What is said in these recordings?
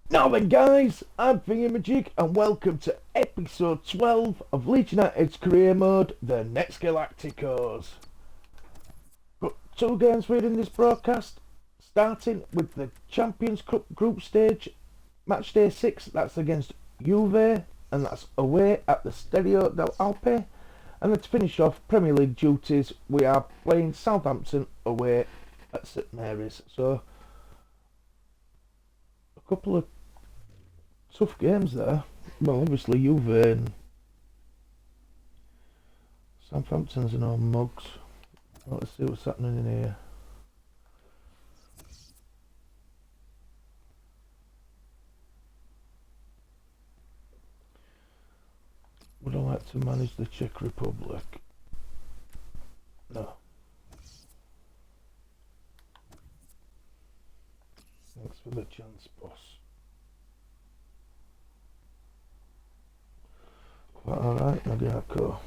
Now then guys, I'm FINGEYMAJIG and welcome to episode 12 of Leeds United's career mode, the next Galacticos. Got two games for you in this broadcast, starting with the Champions Cup group stage, match day 6, that's against Juve, and that's away at the Stadio dell'Alpe. And then to finish off Premier League duties, we are playing Southampton away at St Mary's. So, a couple of tough games there. Well, obviously Juve and Southampton's and all mugs. Well, let's see what's happening in here. Would I like to manage the Czech Republic? No. Thanks for the chance, boss. Quite alright, Galactico.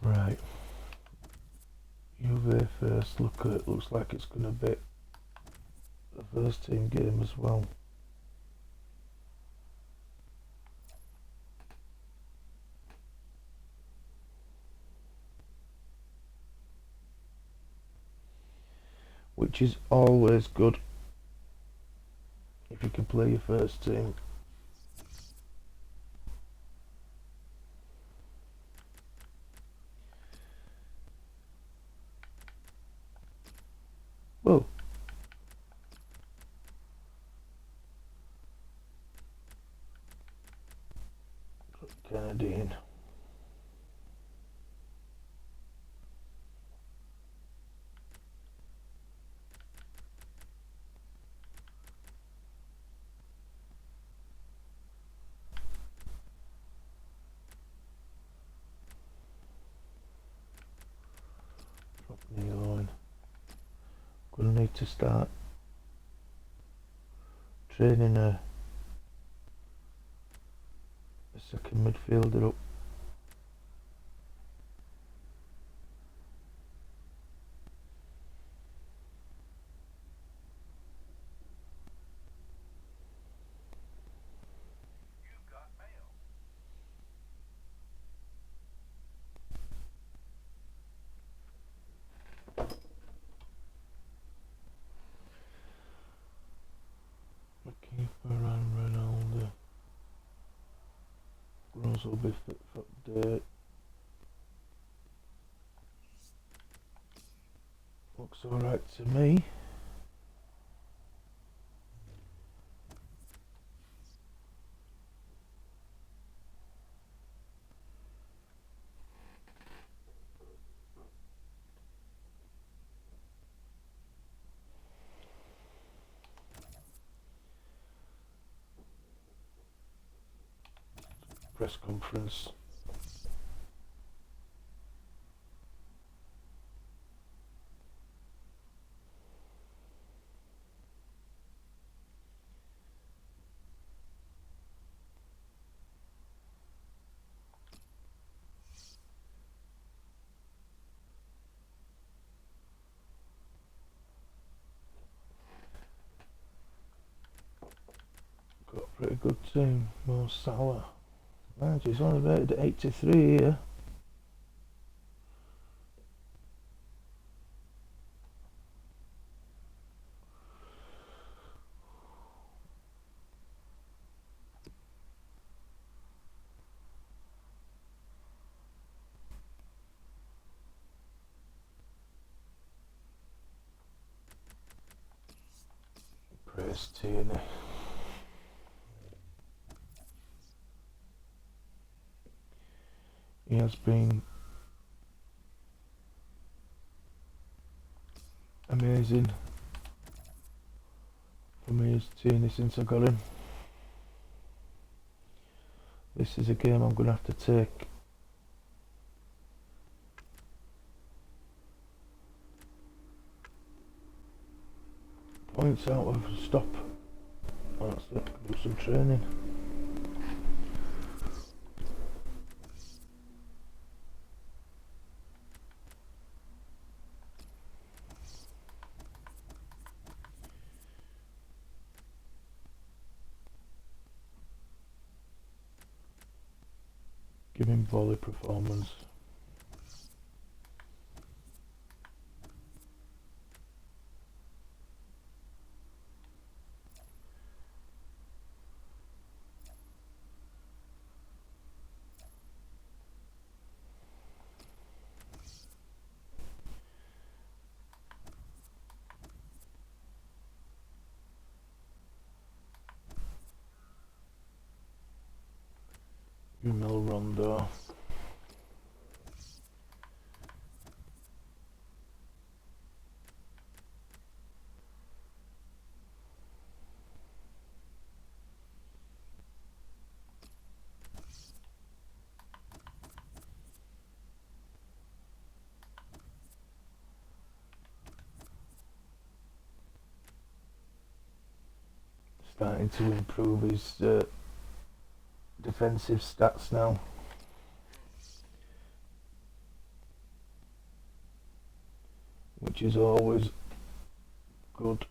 Right. Juve first. Look at it. Looks like it's going to be the first team game as well. Which is always good if you can play your first team. Whoa. Canadian. Knee line. Gonna need to start training a second midfielder up. Will be fit for update. Looks alright to me. Press conference. Got a pretty good team. More Salah. He's only rated at 83 here. Praise Tierney. He has been amazing for me as Tierney since I got him. This is a game I'm going to have to take. Points out of stop. That's it. Do some training. skimming volley performance. Mil Rondo. Starting to improve his defensive stats now. Which is always good.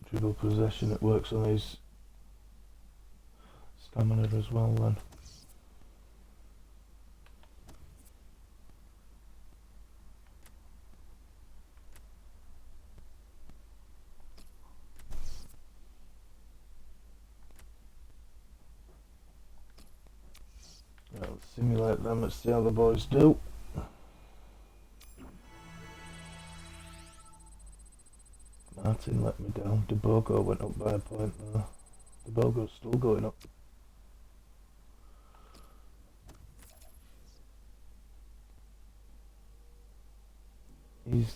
Dribble possession, it works on his stamina as well then. Right, let's simulate them, let's see how the boys do. Martin let me down. DeBogo went up by a point there. DeBogo's still going up. He's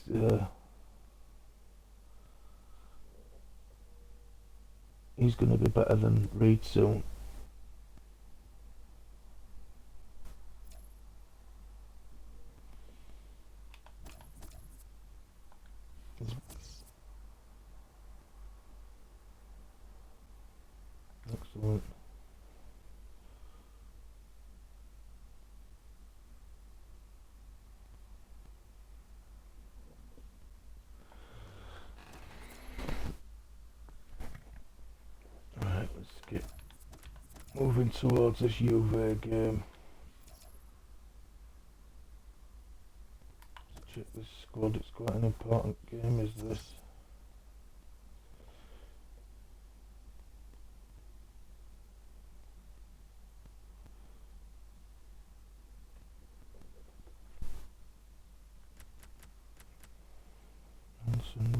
going to be better than Reed soon. Excellent. Right, let's get moving towards this Juve game. Let's check this squad, it's quite an important game, is this?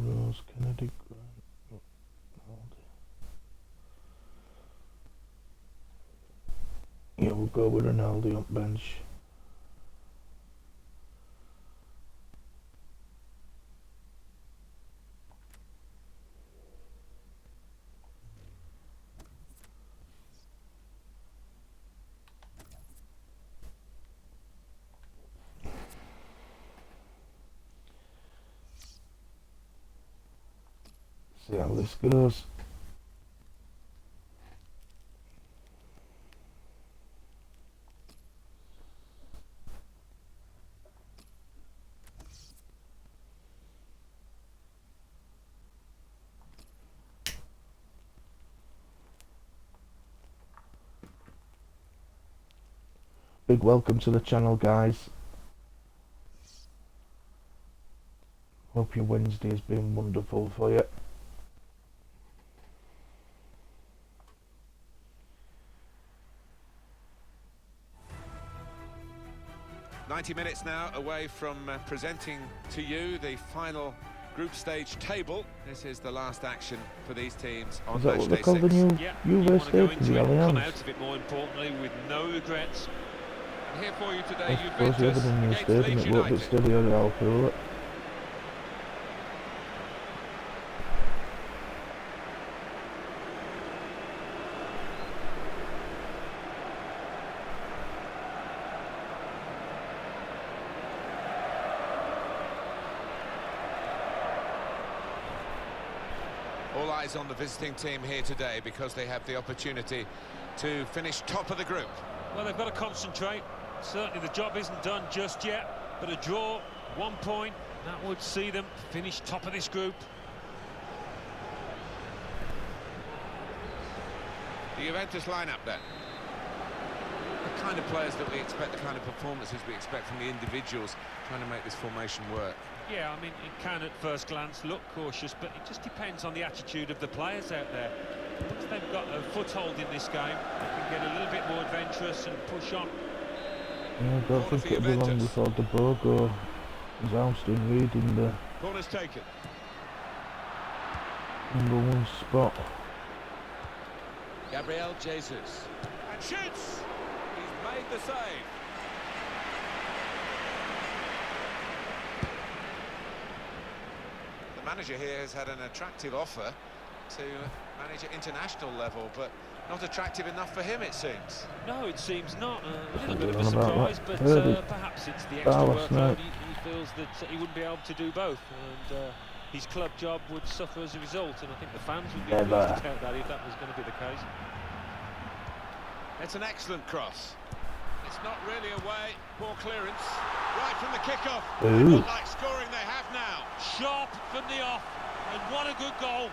Rose, Kennedy, Grant, Aldi. Yeah, we'll go with Ronaldo on bench. See how this goes. Big welcome to the channel, guys. Hope your Wednesday has been wonderful for you. Minutes now away from presenting to you the final group stage table. This is the last action for these teams on match day 6. The new Juve stage, the Allianz. Come out of it more importantly with no regrets. And here for you today, Juventus against Leeds United. Steady on Alpha. All eyes on the visiting team here today because they have the opportunity to finish top of the group. Well, they've got to concentrate. Certainly the job isn't done just yet, but a draw, 1 point, that would see them finish top of this group. The Juventus lineup then. The kind of players that we expect, the kind of performances we expect from the individuals trying to make this formation work. Yeah, I mean, it can at first glance look cautious, but it just depends on the attitude of the players out there. Once they've got a foothold in this game, they can get a little bit more adventurous and push on. Yeah, I don't think it'll be long before the Bogo is ousting Reed in the Corner's taken. #1 spot. Gabriel Jesus. And shoots! He's made the save. The manager here has had an attractive offer to manage at international level, but not attractive enough for him, it seems. No, it seems not. A little bit of a I don't know about surprise, that. but perhaps it's the extra last workload. night. He feels that he wouldn't be able to do both, and his club job would suffer as a result, and I think the fans would be pleased to tout that if that was going to be the case. It's an excellent cross. It's not really away. Poor clearance. Right from the kickoff. Ooh. Look like scoring they have now. Sharp from the off, and what a good goal.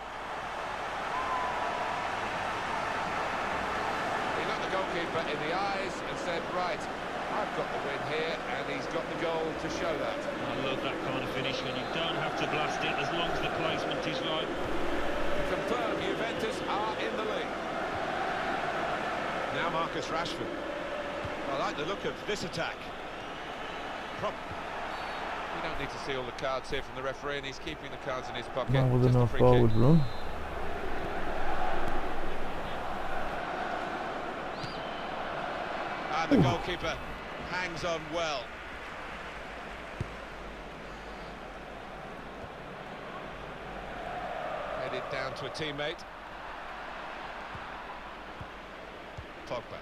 He looked the goalkeeper in the eyes and said, right, I've got the win here, and he's got the goal to show that. I love that kind of finish when you don't have to blast it as long as the placement is right. To confirm, Juventus are in the lead. Now Marcus Rashford. I like the look of this attack. We don't need to see all the cards here from the referee, and he's keeping the cards in his pocket. Now with Just a enough free forward kick. run. And the goalkeeper hangs on well. Headed down to a teammate. Pogba.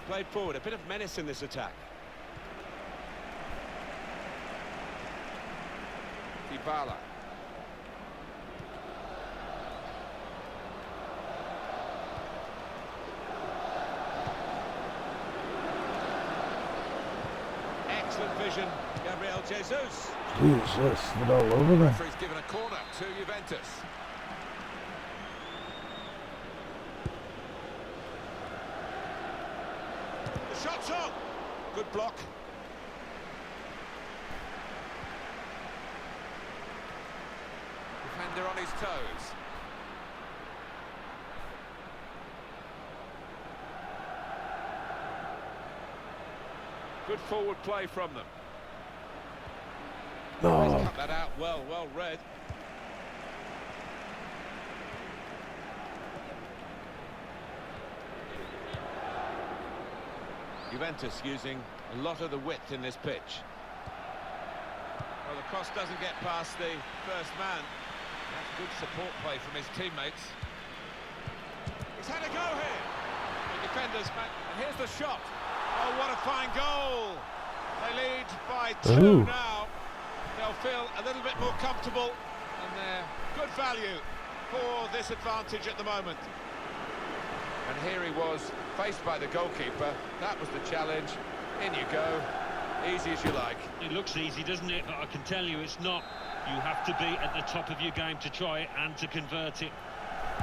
Played forward, a bit of menace in this attack. Dybala. Excellent vision, Gabriel Jesus. Jesus, they're all over there. Referee's given a corner to Juventus. The shot's on. Good block. Defender on his toes. Good forward play from them. He's Oh, cut that out well read. Juventus using a lot of the width in this pitch. Well, the cross doesn't get past the first man. That's good support play from his teammates. He's had a go here. The defenders, and here's the shot. Oh, what a fine goal. They lead by 2 Ooh. now. They'll feel a little bit more comfortable, and they're good value for this advantage at the moment. And here he was, faced by the goalkeeper. That was the challenge. In you go. Easy as you like. It looks easy, doesn't it? But I can tell you it's not. You have to be at the top of your game to try it and to convert it.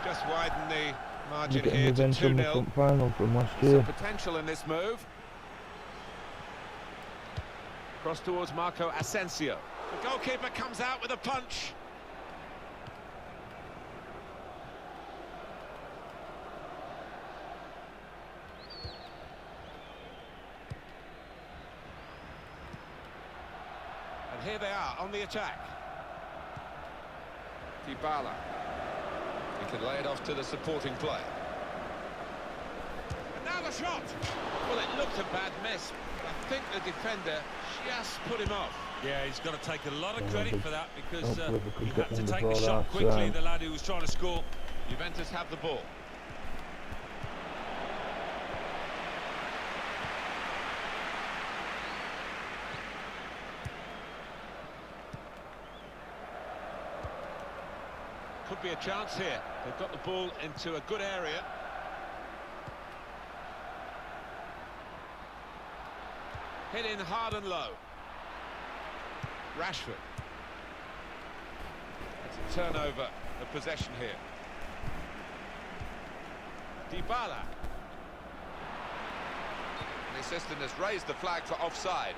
Just widen the they're margin getting here to revenge from the 2-0. front final from last Some year. potential in this move. Cross towards Marco Asensio. The goalkeeper comes out with a punch. And here they are on the attack. Dybala. He can lay it off to the supporting play. And now the shot! Well, it looked a bad miss. I think the defender just put him off. Yeah, he's got to take a lot of credit for that because hopefully we could he get had to them take the before shot half quickly, time. the lad who was trying to score. Juventus have the ball. Could be a chance here. They've got the ball into a good area. Hit in hard and low. Rashford. It's a turnover of possession here. Dybala. The assistant has raised the flag for offside.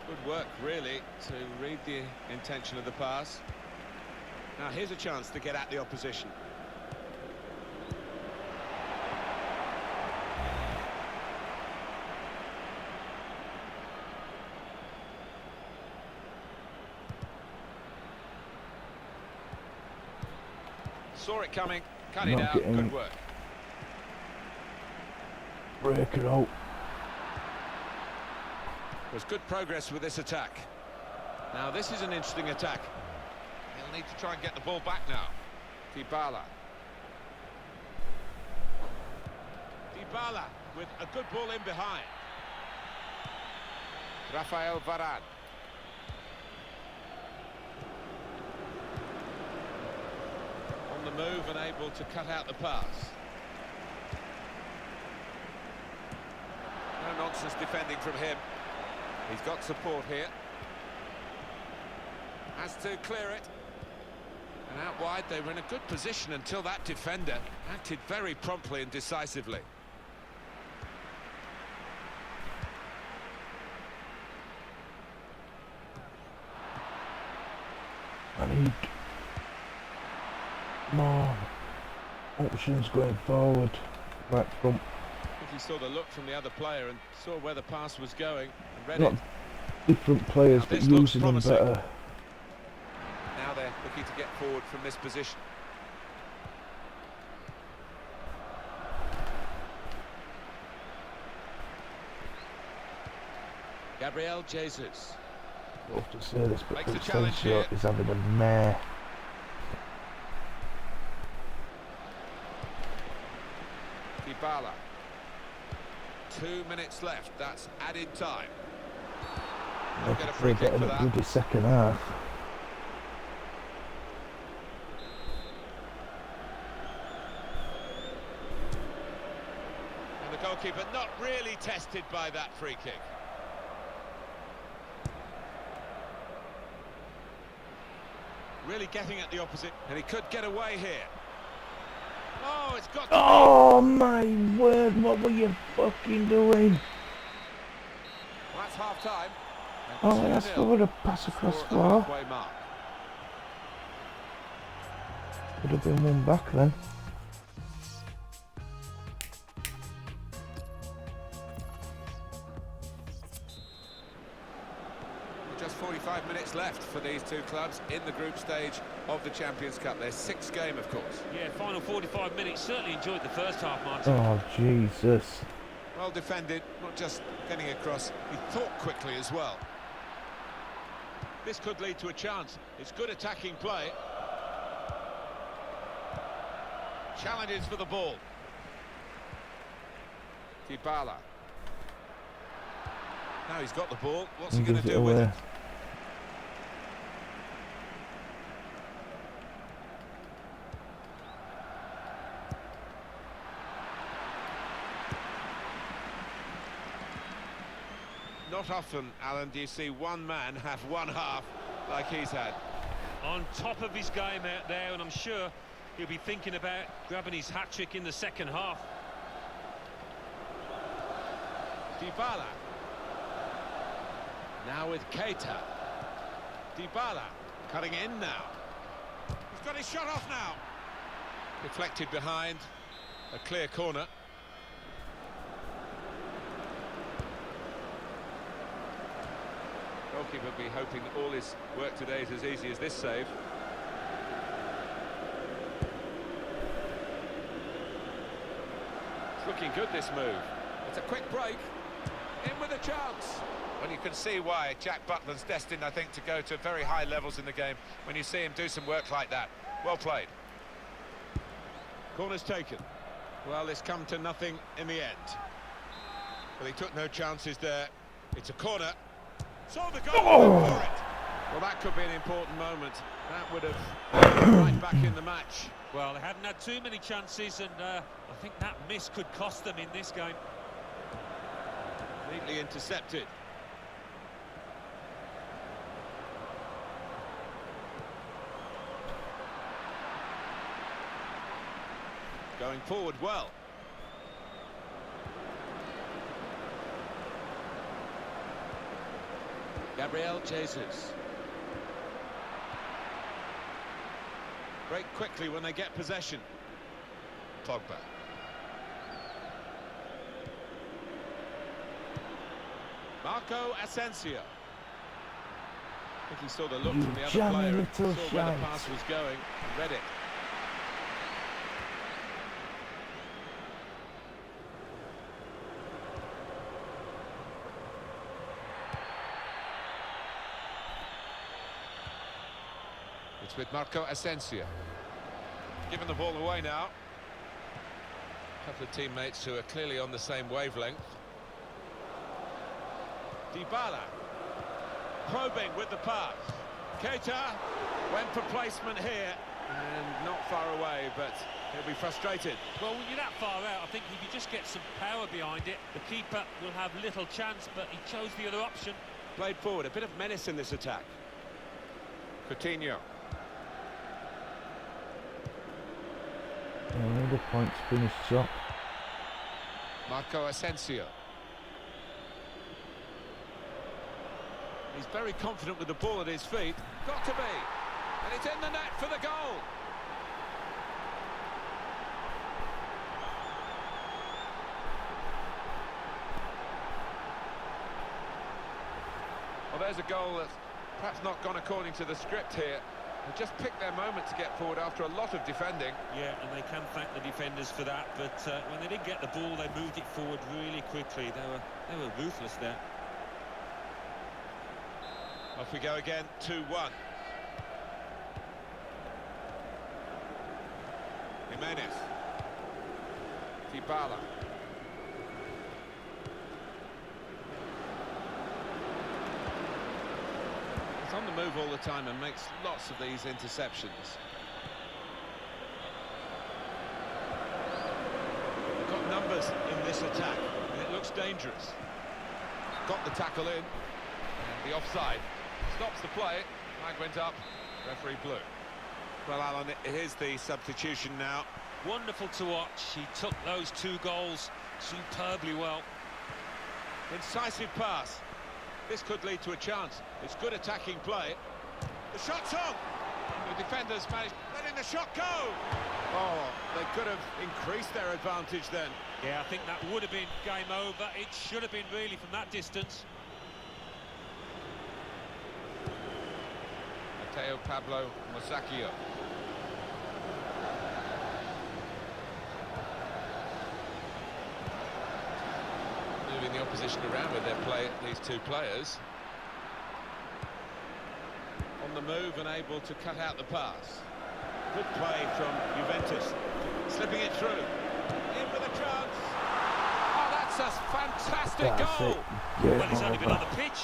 Good work, really, to read the intention of the pass. Now here's a chance to get at the opposition. Saw it coming, cut it out, good work. Break it out. There's good progress with this attack. Now this is an interesting attack. He'll need to try and get the ball back now. Dybala. Dybala with a good ball in behind. Rafael Varane. On the move and able to cut out the pass. No nonsense defending from him. He's got support here. Has to clear it. And out wide, they were in a good position until that defender acted very promptly and decisively. I need more options going forward, back front. I think he saw the look from the other player and saw where the pass was going and read Not it. different players, Now, but this looks using them promising. better. Now they're looking to get forward from this position. Gabriel Jesus. I love to say this, but Makes the a challenge Asensio here. is having a mare. Dybala. 2 minutes left, that's added time. They'll get a free They're kick for getting a that. bloody second half. And the goalkeeper not really tested by that free kick. Really getting at the opposite, and he could get away here. Oh, it's got to Oh my word, what were you fucking doing? Well, that's half time. Oh, that's for a pass across floor. Mark. Could have been one back then. Just 45 minutes left for these two clubs in the group stage of the Champions Cup. Their sixth game, of course. Yeah, final 45 minutes. Certainly enjoyed the first half, Martin. Oh, Jesus. Well defended, not just getting across, he thought quickly as well. This could lead to a chance. It's good attacking play. Challenges for the ball. Dybala. Now he's got the ball. What's he going to do with it? Not often, Alan, do you see one man have one half like he's had. On top of his game out there, and I'm sure he'll be thinking about grabbing his hat-trick in the second half. Dybala. Now with Keita. Dybala cutting in now. He's got his shot off now. Deflected behind. A clear corner. Goalkeeper will be hoping that all his work today is as easy as this save. It's looking good, this move. It's a quick break. In with a chance. Well, you can see why Jack Butland's destined, I think, to go to very high levels in the game when you see him do some work like that. Well played. Corner's taken. Well, it's come to nothing in the end. Well, he took no chances there. It's a corner. Saw the goal Oh. for it. Well, that could be an important moment. That would have put them right back in the match. Well, they hadn't had too many chances, and I think that miss could cost them in this game. Neatly intercepted. Going forward well. Gabriel Jesus. Break quickly when they get possession. Pogba. Marco Asensio. I think he saw the look You from the other jammy player, little saw where the shite. pass was going, and read it. It's with Marco Asensio. Giving the ball away now. A couple of teammates who are clearly on the same wavelength. Dybala. Probing with the pass. Keita went for placement here. And not far away, but he'll be frustrated. Well, when you're that far out, I think if you just get some power behind it, the keeper will have little chance, but he chose the other option. Played forward, a bit of menace in this attack. Coutinho. The points finished up. Marco Asensio. He's very confident with the ball at his feet. Got to be. And it's in the net for the goal. Well, there's a goal that's perhaps not gone according to the script here. They just picked their moment to get forward after a lot of defending. Yeah, and they can thank the defenders for that, but when they did get the ball, they moved it forward really quickly. They were ruthless there. Off we go again, 2-1. Jimenez. Dybala. He's on the move all the time and makes lots of these interceptions. They've got numbers in this attack, and it looks dangerous. Got the tackle in, and the offside stops the play. Flag went up, referee blew. Well, Alan, here's the substitution now. Wonderful to watch. He took those 2 goals superbly well. Incisive pass. This could lead to a chance. It's good attacking play. The shot's on! The defenders managed letting the shot go! Oh, they could have increased their advantage then. Yeah, I think that would have been game over. It should have been really from that distance. Mateo Pablo Musacchio. Moving the opposition around with their play, these 2 players. On the move and able to cut out the pass. Good play from Juventus. Slipping it through. In with a chance. Oh, that's a fantastic That's goal. it. Game Well, he's only been on over. the pitch.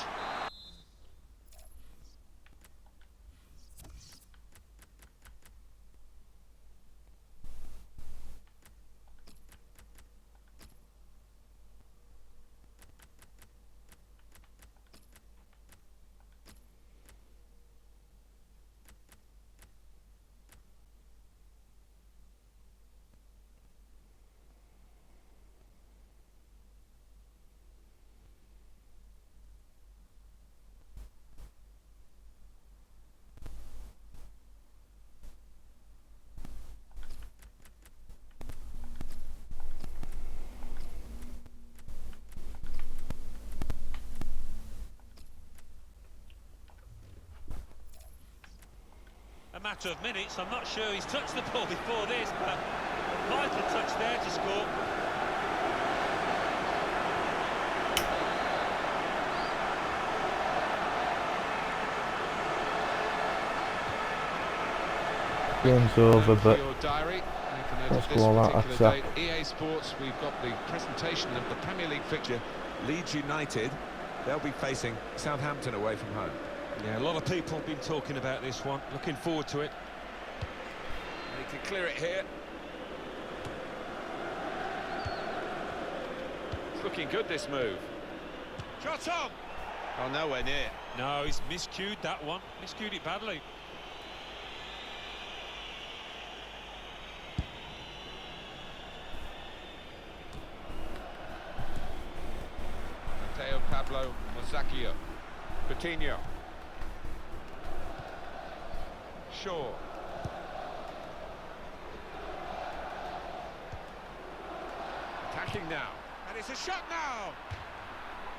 A matter of minutes. I'm not sure he's touched the ball before this, but vital touch there to score. Game's over, but your diary, make a Let's this go all out, particular that's date, EA Sports, we've got the presentation of the Premier League fixture. Leeds United, they'll be facing Southampton away from home. Yeah, a lot of people have been talking about this one. Looking forward to it. They can clear it here. It's looking good, this move. Shot on! Oh, nowhere near. No, he's miscued that one. Miscued it badly. Mateo Pablo Mozacchio. Coutinho. Shaw. Attacking now. And it's a shot now!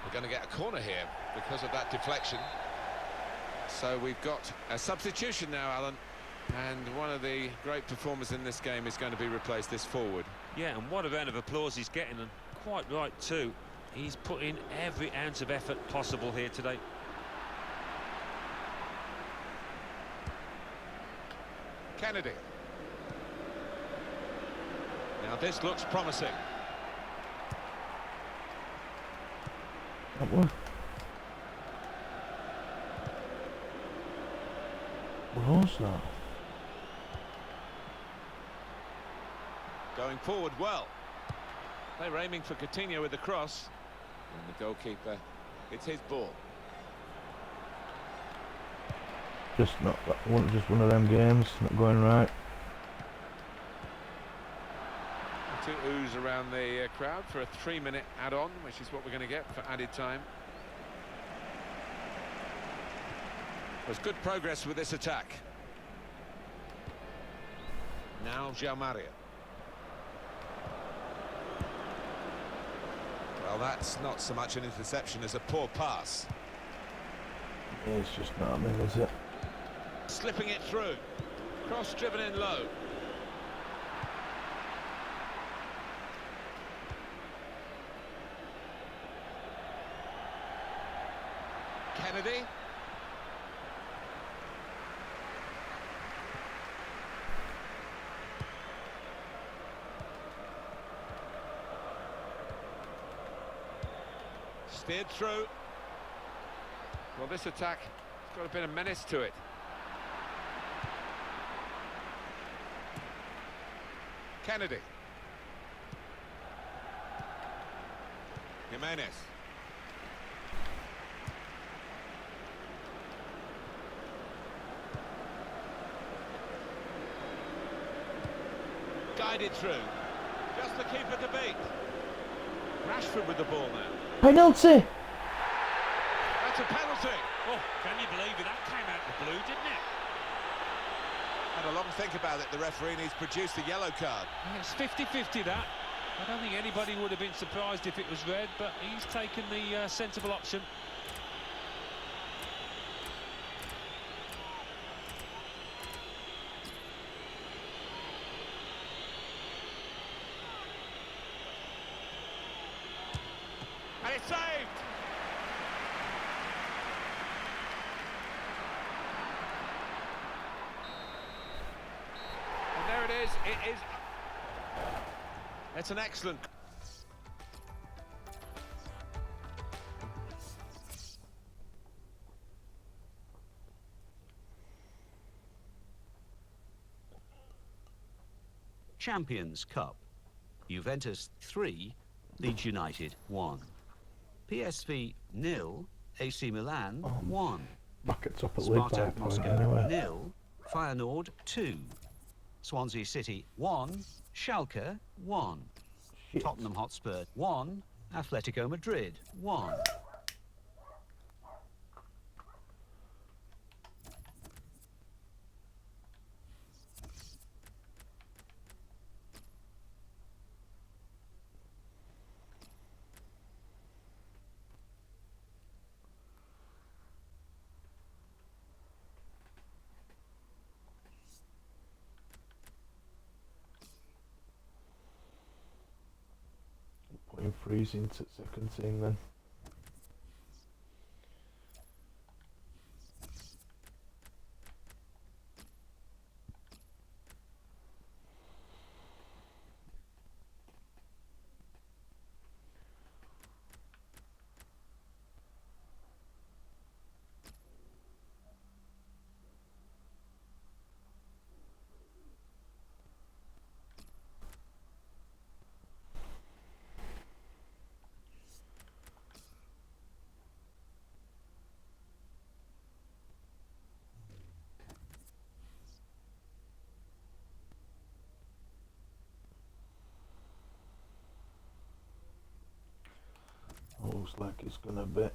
We're going to get a corner here because of that deflection. So we've got a substitution now, Alan. And one of the great performers in this game is going to be replaced, this forward. Yeah, and what a round of applause he's getting, and quite right too. He's put in every ounce of effort possible here today. Kennedy. Now this looks promising. That one. What's that? Going forward well. They're aiming for Coutinho with the cross. And the goalkeeper, it's his ball. Just not just one of them games, not going right. Two oohs around the crowd for a 3-minute add-on, which is what we're going to get for added time. There's good progress with this attack. Now João Maria. Well, that's not so much an interception as a poor pass. It's just not me, is it? Slipping it through. Cross driven in low. Kennedy. Steered through. Well, this attack has got a bit of menace to it. Kennedy. Jimenez. Guided through. Just the keeper to beat. Rashford with the ball now. Penalty! That's a penalty. Oh, can you believe it? That came out of the blue, didn't it? Had a long think about it. The referee needs produced a yellow card. Yeah, it's 50-50 that. I don't think anybody would have been surprised if it was red, but he's taken the sensible option. And it's saved! And there it is. It is... It's an excellent... Champions Cup. Juventus 3, Leeds United 1. PSV 0, AC Milan 1. Back at top at Leeds by a Spartak point Moscow anyway. 0, Feyenoord 2. Swansea City 1, Schalke 1. Shit. Tottenham Hotspur 1, Atletico Madrid 1. Putting freezing to second team then. Looks like it's gonna be.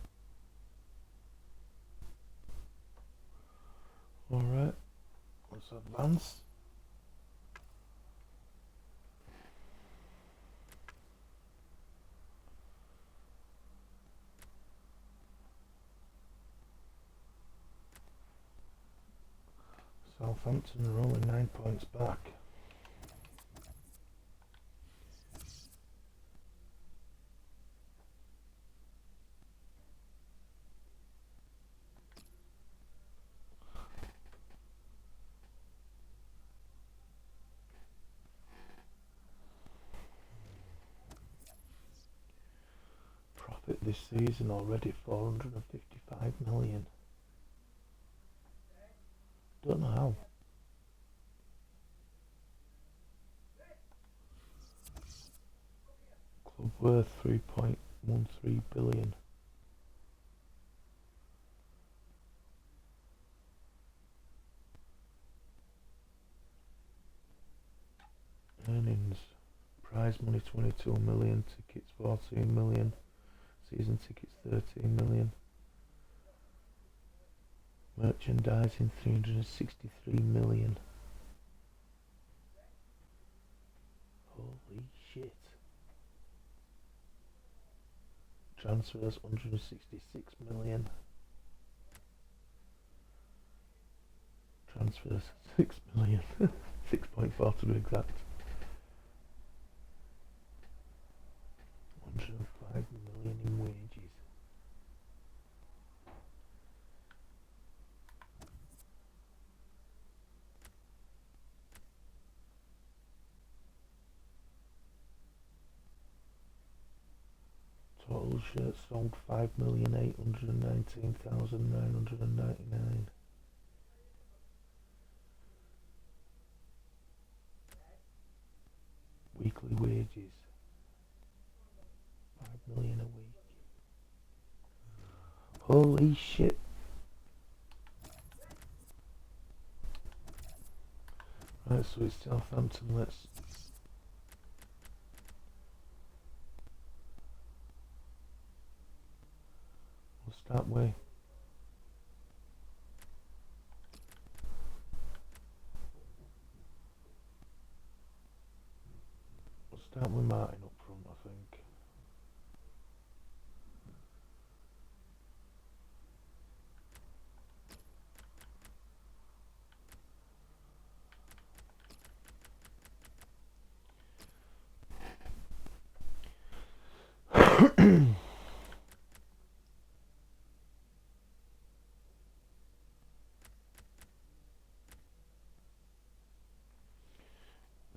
Alright, let's advance. Southampton are only 9 points back. Profit this season already 455 million. Don't know how. Club worth 3.13 billion. Earnings. Prize money 22 million. Tickets 14 million. Season tickets 13 million. Merchandising 363 million. Holy shit. Transfers 166 million. Transfers 6 million. 6.4 to be exact. 105 million in wages. Total shirts sold 5,819,999. Weekly wages 5 million a week. Holy shit. Right, so it's Southampton. We'll start with Martin up front, I think.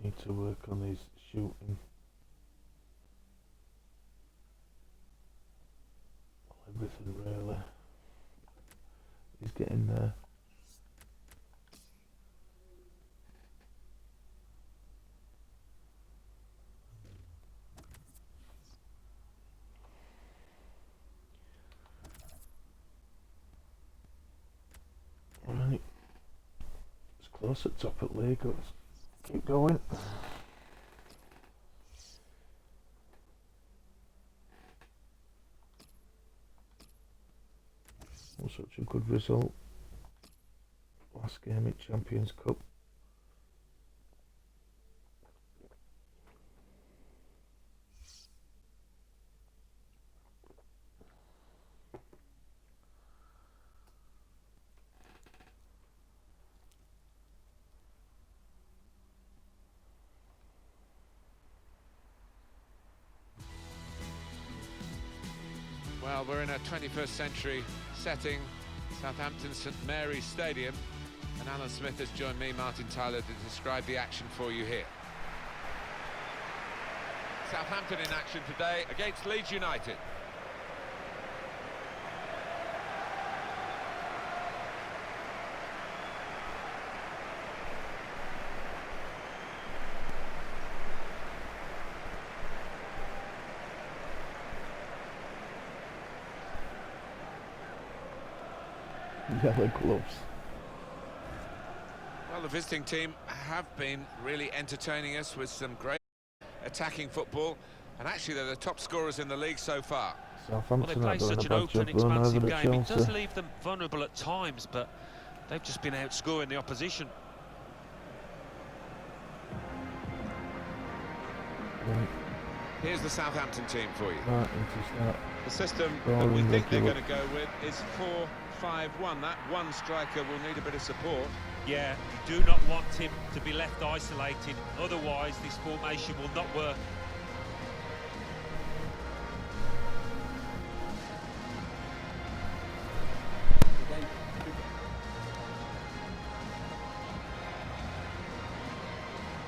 Need to work on his shooting. Everything really. He's getting there. Right. It's close at top at league. Let's keep going. Such a good result. Last game at Champions Cup. Well, we're in a 21st century setting, Southampton St Mary's Stadium, and Alan Smith has joined me, Martin Tyler, to describe the action for you here. Southampton in action today against Leeds United. Yellow gloves. Well, the visiting team have been really entertaining us with some great attacking football, and actually they're the top scorers in the league so far. Well, they Southampton play not doing such a an bad open, job going expansive over at game. It does Chelsea. leave them vulnerable at times, but they've just been outscoring the opposition. Right, Here's the Southampton team for you. right, into start. The system that Scoring we think they're regular. going to go with is 4-5-1. That one striker will need a bit of support. Yeah, you do not want him to be left isolated, otherwise this formation will not work.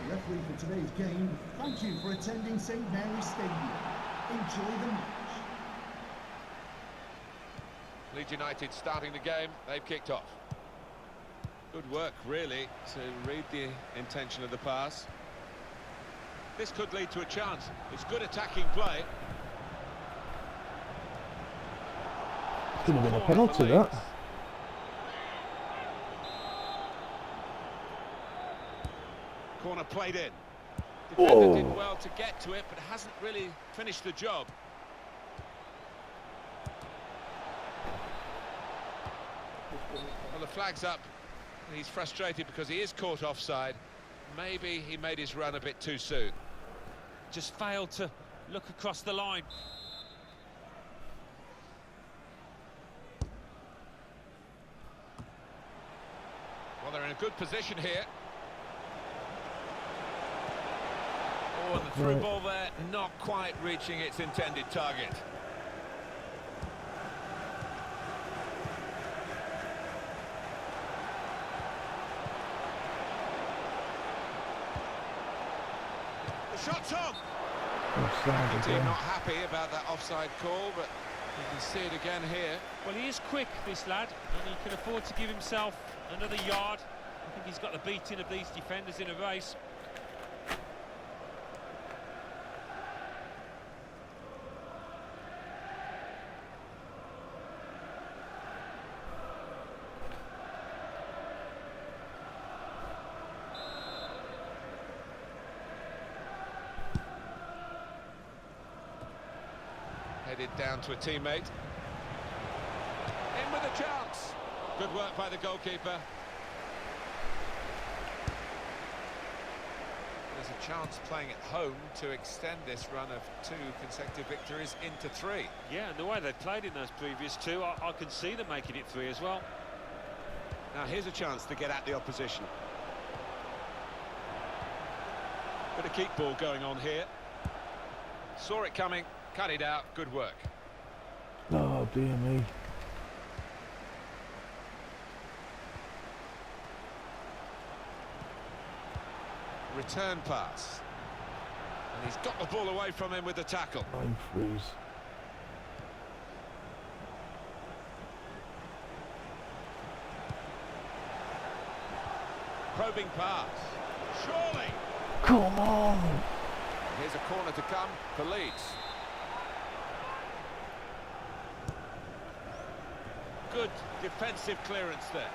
The referee for today's game, thank you for attending St Mary's Stadium. Enjoy the match. Leeds United starting the game. They've kicked off. Good work, really, to read the intention of the pass. This could lead to a chance. It's good attacking play. Could have been a Corner for penalty, Leeds. that. Corner played in. Defender did Whoa. well to get to it, but hasn't really finished the job. Well, the flag's up. He's frustrated because he is caught offside. Maybe he made his run a bit too soon. Just failed to look across the line. Well, they're in a good position here. Oh, and the through Right. ball there, not quite reaching its intended target. The shot's on! Offside The team again. not happy about that offside call, but you can see it again here. Well, he is quick, this lad, and he can afford to give himself another yard. I think he's got the beating of these defenders in a race. Headed down to a teammate. In with a chance. Good work by the goalkeeper. There's a chance playing at home to extend this run of 2 consecutive victories into 3. Yeah, and the way they played in those previous 2, I can see them making it 3 as well. Now here's a chance to get at the opposition. Bit of keep ball going on here. Saw it coming, cut it out, good work. Oh, dear me. Return pass. And he's got the ball away from him with the tackle. I'm freeze. Probing pass. Surely! Come on! Here's a corner to come for Leeds. Good defensive clearance there.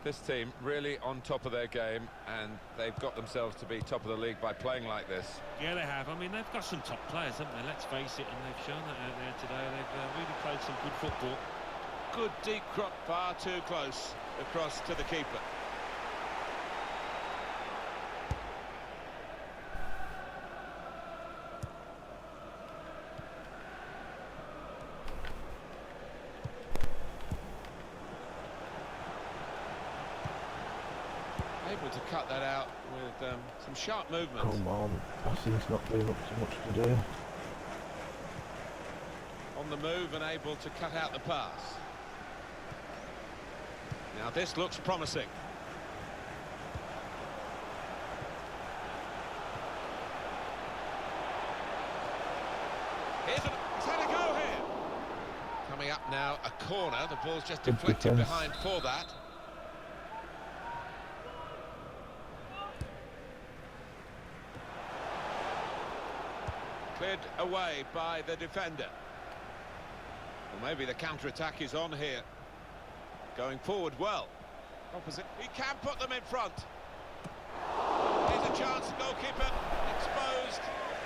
This team really on top of their game, and they've got themselves to be top of the league by playing like this. Yeah, they have. I mean, they've got some top players, haven't they? Let's face it, and they've shown that out there today. They've really played some good football. Good deep crop, far too close across to the keeper. Able to cut that out with some sharp movement. Come on. I see he's not doing up too much today. On the move and able to cut out the pass. Now this looks promising. He's had a go here. Coming up now, a corner. The ball's just Good deflected defence. behind for that. Cleared away by the defender. Well, maybe the counter-attack is on here. Going forward well. Opposite. He can put them in front. Here's a chance. Goalkeeper exposed.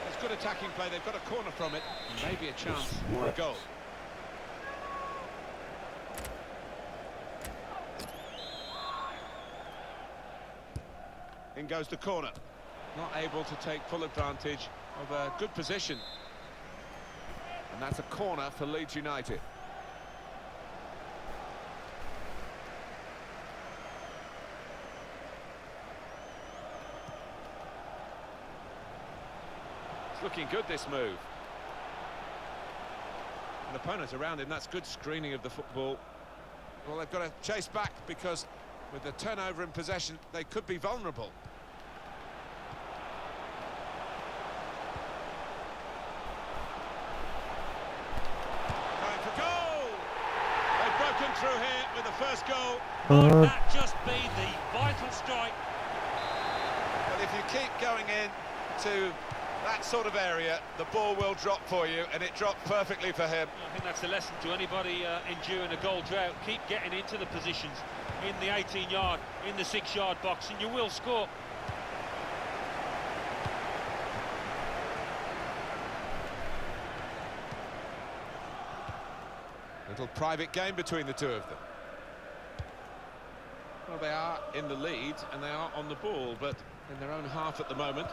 It's good attacking play. They've got a corner from it. Maybe a chance for a goal. In goes the corner. Not able to take full advantage of a good position. And that's a corner for Leeds United. It's looking good, this move. An opponent around him, that's good screening of the football. Well, they've got to chase back because with the turnover in possession, they could be vulnerable. Going for goal! They've broken through here with the first goal. Might that just be the vital strike? But if you keep going in to that sort of area, the ball will drop for you, and it dropped perfectly for him. I think that's a lesson to anybody enduring a goal drought. Keep getting into the positions in the 18-yard, in the 6-yard box, and you will score. Little private game between the two of them. Well, they are in the lead, and they are on the ball, but in their own half at the moment.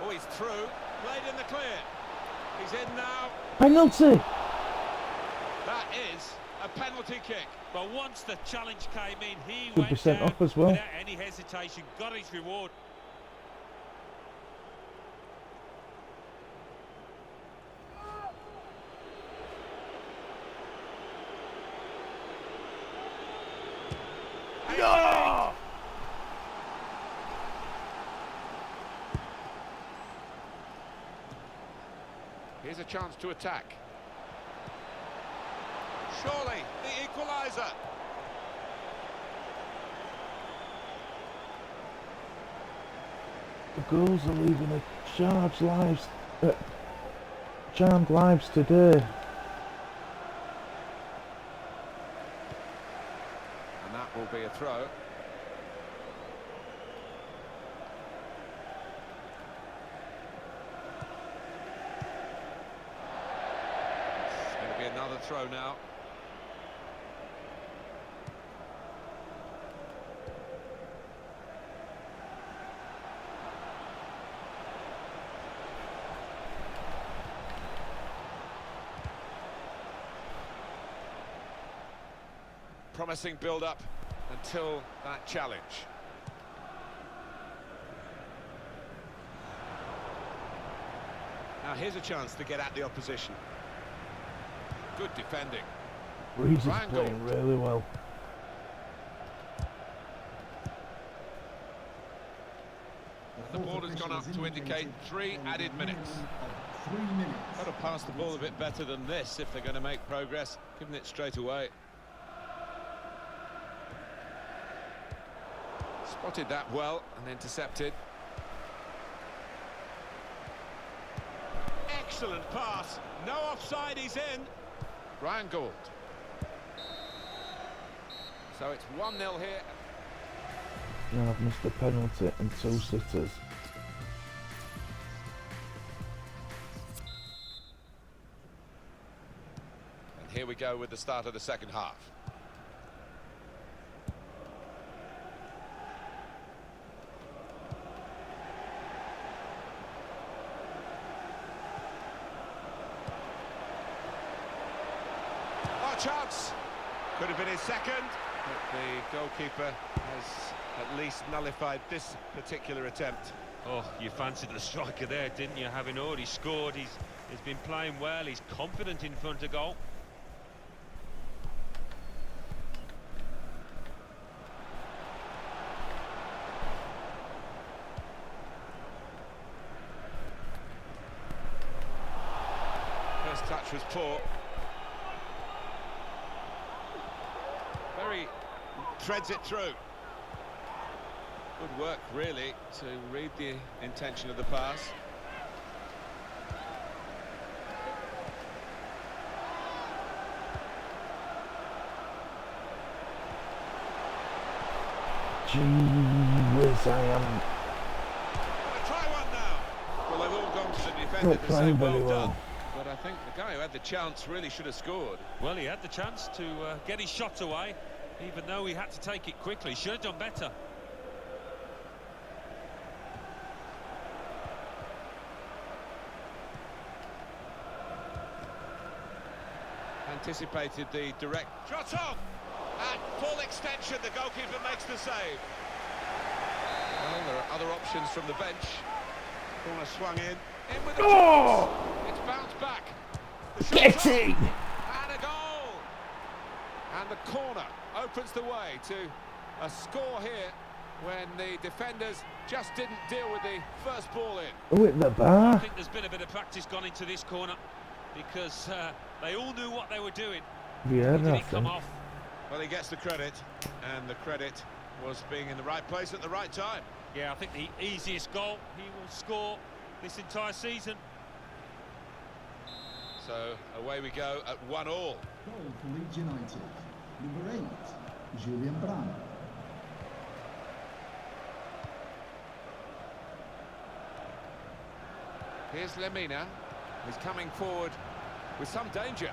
Oh, he's through, played in the clear. He's in now. Penalty! That is a penalty kick. But once the challenge came in, he Could be went sent down off as well. without any hesitation, got his reward. No! Here's a chance to attack. Surely the equaliser. The goals are leaving a charmed lives today. And that will be a throw. It's going to be another throw now. Promising build-up until that challenge. Now here's a chance to get at the opposition. Good defending. Reese is Triangle. playing really well. The ball has gone up to indicate 3 added minutes. 3 minutes. Got to pass the ball a bit better than this if they're going to make progress. Giving it straight away. Spotted that well and intercepted. Excellent pass. No offside, he's in. Ryan Gould. So it's 1-0 here. Now I've missed a penalty and 2 sitters. And here we go with the start of the second half. Chance. Could have been his second, but the goalkeeper has at least nullified this particular attempt. Oh, you fancied the striker there, didn't you? Having already scored, he's been playing well, he's confident in front of goal. First touch was poor. Threads it through. Good work, really, to read the intention of the pass. Gee whiz, I am Gonna try one now. Well, they've all gone to the defender not to say playing well very done. well. But I think the guy who had the chance really should have scored. Well, he had the chance to get his shot away, even though he had to take it quickly. Should have done better. Anticipated the direct shot on. At full extension, the goalkeeper makes the save. Well, there are other options from the bench. Corner swung in with a Oh! chance. It's bounced back. The shot's Get on. in! And a goal! And the corner opens the way to a score here when the defenders just didn't deal with the first ball in. Oh, at the I bar. think there's been a bit of practice gone into this corner, because they all knew what they were doing. Yeah, Did it come nothing. off? Well, he gets the credit, and the credit was being in the right place at the right time. Yeah, I think the easiest goal he will score this entire season. So away we go at 1-1. Goal for Leeds United. Number 8, Julian Brandt. Here's Lemina. He's coming forward with some danger.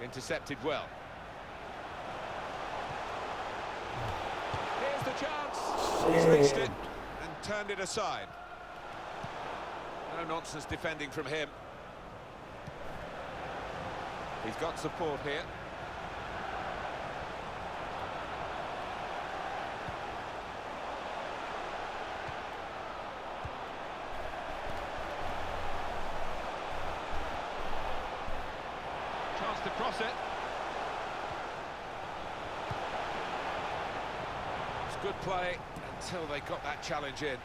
Intercepted well. Here's the chance. He's reached it and turned it aside. No nonsense defending from him. He's got support here. Chance to cross it. It's good play until they got that challenge in.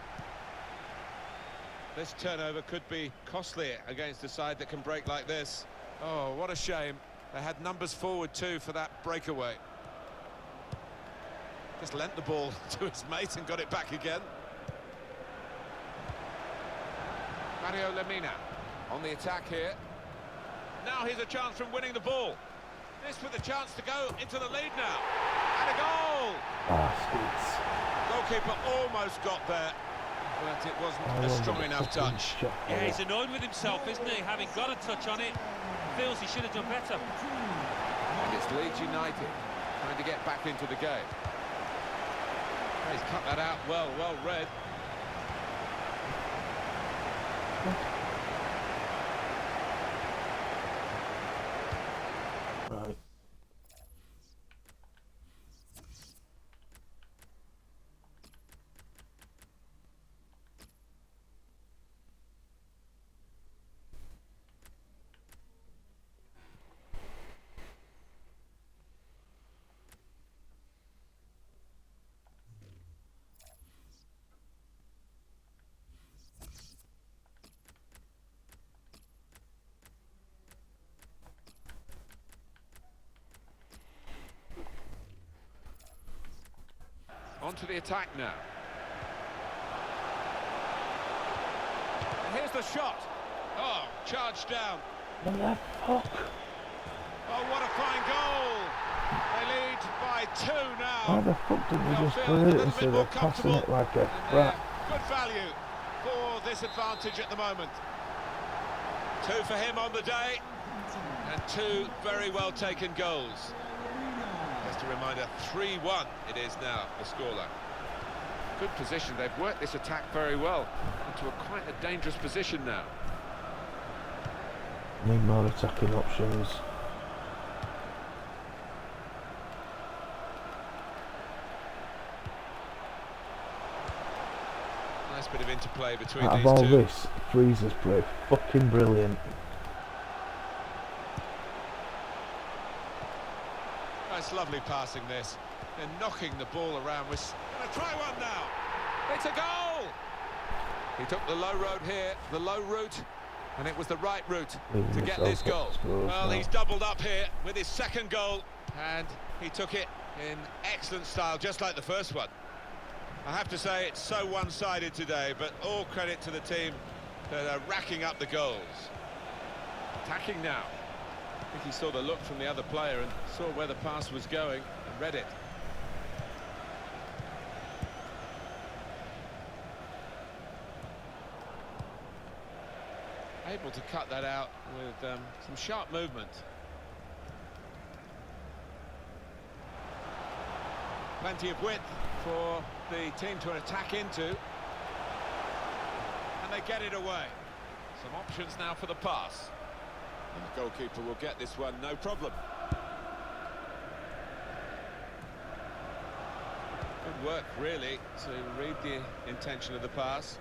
This turnover could be costly against a side that can break like this. Oh, what a shame. They had numbers forward too for that breakaway. Just lent the ball to his mate and got it back again. Mario Lemina on the attack here. Now here's a chance from winning the ball. This with a chance to go into the lead now. And a goal! Bastards. Goalkeeper almost got there, but it wasn't I a wanted strong a enough fucking touch. shot Yeah, for he's it. annoyed with himself, isn't he? Having got a touch on it, feels he should have done better. And it's Leeds United trying to get back into the game. He's cut that out well read. Right. On to the attack now. And here's the shot. Oh, charged down. What the fuck? Oh, what a fine goal. They lead by 2 How now. the fuck did we They'll just feel play a it little bit instead more of passing comfortable. it like a And, crap? good value for this advantage at the moment. 2 for him on the day, and 2 very well taken goals. Just a reminder, 3-1 it is now, the scoreline. Good position, they've worked this attack very well into quite a dangerous position now. Need more attacking options. Nice bit of interplay between Out of these all two. this, Freezer's play fucking brilliant. That's lovely passing this. They're knocking the ball around. We're gonna try one now. It's a goal! He took the low road here, the low route, and it was the right route Leaving to get himself this goal. exposed Well, now. he's doubled up here with his second goal, and he took it in excellent style, just like the first one. I have to say, it's so one-sided today, but all credit to the team that are racking up the goals. Attacking now. think he saw the look from the other player and saw where the pass was going and read it. Able to cut that out with some sharp movement. Plenty of width for the team to attack into. And they get it away. Some options now for the pass. And the goalkeeper will get this one, no problem. Good work, really, to read the intention of the pass.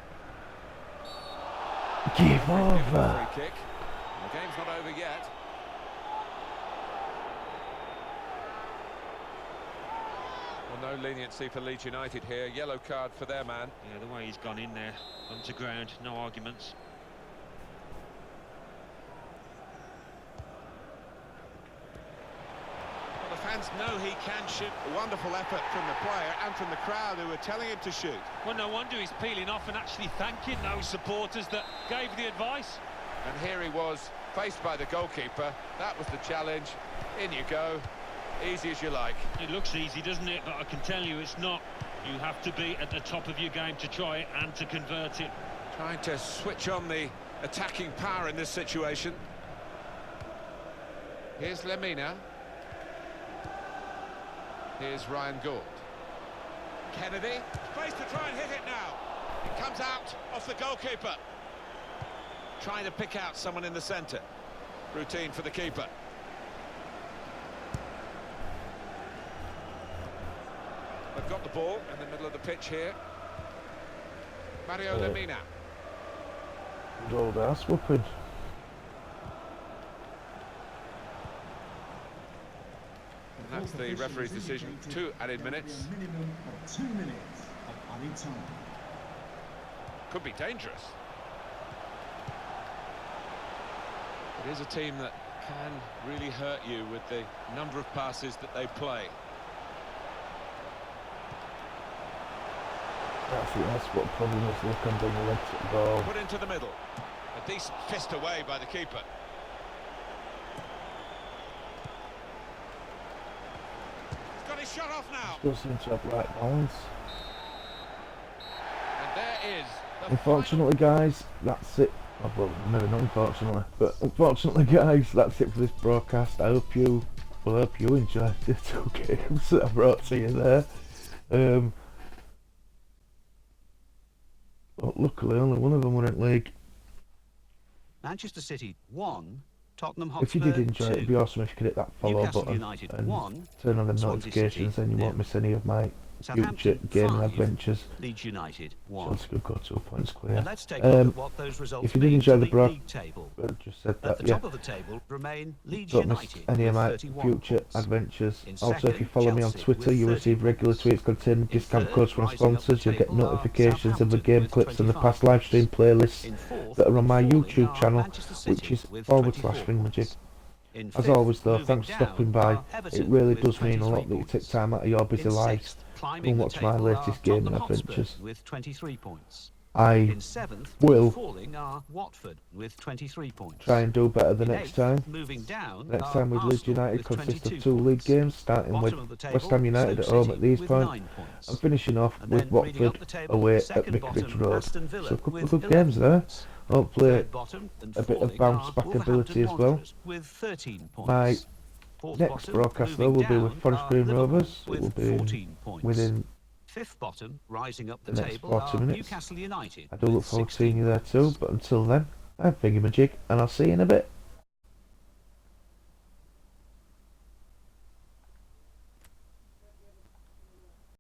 Give over. Free kick. The game's not over yet. Well, no leniency for Leeds United here. Yellow card for their man. Yeah, the way he's gone in there, onto ground, no arguments. Well, the fans know he can shoot. A wonderful effort from the player and from the crowd who were telling him to shoot. Well, no wonder he's peeling off and actually thanking those supporters that gave the advice. And here he was, faced by the goalkeeper. That was the challenge. In you go. Easy as you like. It looks easy, doesn't it? But I can tell you it's not. You have to be at the top of your game to try it and to convert it. Trying to switch on the attacking power in this situation. Here's Lemina. Here's Ryan Gould. Kennedy. Space to try and hit it now. It comes out off the goalkeeper. Trying to pick out someone in the centre. Routine for the keeper. They've got the ball in the middle of the pitch here. Mario Lemina. Good old ass whooping. And that's the referee's decision. 2 added minutes. A minimum of 2 minutes of added time. Could be dangerous. It is a team that can really hurt you with the number of passes that they play. That's what problem is. They can bring the legs to the ball. Put into the middle. A decent fist away by the keeper. He's got his shot off now. Still seem to have right balance. And there is the Unfortunately, guys, that's it. Oh, well, maybe not unfortunately, but unfortunately, guys, that's it for this broadcast. I hope you enjoyed the 2 games that I brought to you there. But luckily, only one of them were in league. Manchester City 1, Tottenham Hotspur If you did enjoy it, 2. it'd be awesome if you could hit that follow Newcastle button United and 1, turn on the Swansea notifications, City then you won't 0. miss any of my Southampton future gaming 5, adventures. Leeds United 1. Chelsea could go 2 points clear. And let's take a look at what those results if you did mean enjoy to the league table. I just said At that, the yeah. top of the table remain Leeds Don't miss United any of with my 31 future points. adventures. In Also, if you second, follow me on Chelsea Twitter, with you 30 receive regular points. tweets containing In discount third, codes from rising up the sponsors. You'll get table are notifications of the Southampton game with clips and the 25 past live stream playlists In fourth, that are on my falling YouTube are channel, Manchester City which is with /FINGEYMAJIG. 24 points. In As fifth, always though, moving thanks for down stopping by. are Everton It really with does mean a 23 lot that you points. take time out of your busy In life sixth, to climbing the watch my table latest are gaming Tottenham Hotspur adventures. with 23 points. I In seventh, will falling are Watford with 23 points. try and do better the In next eighth, time. moving down Next are time with Leeds Arsenal United with consists of 22 2 league points. games, starting with Bottom of the table, West Ham United at Stoke home City at these with points, 9 points. and finishing off And with then reading up Watford the table, away at second Vicarage bottom, Road. Aston Villa So a couple with of good 11 games there. points. Hopefully Third bottom and a bit of falling bounce are back Wolverhampton ability as well. Wanderers with 13 points. My Fourth next bottom, broadcast though moving will be with down Forest are Green Liverpool Rovers. It with will be 14 points. within Fifth bottom, rising up the the next table, 40 are minutes. Newcastle United. I do look with forward to 16 seeing you there points. too, but until then, I'm FINGEYMAJIG, and I'll see you in a bit.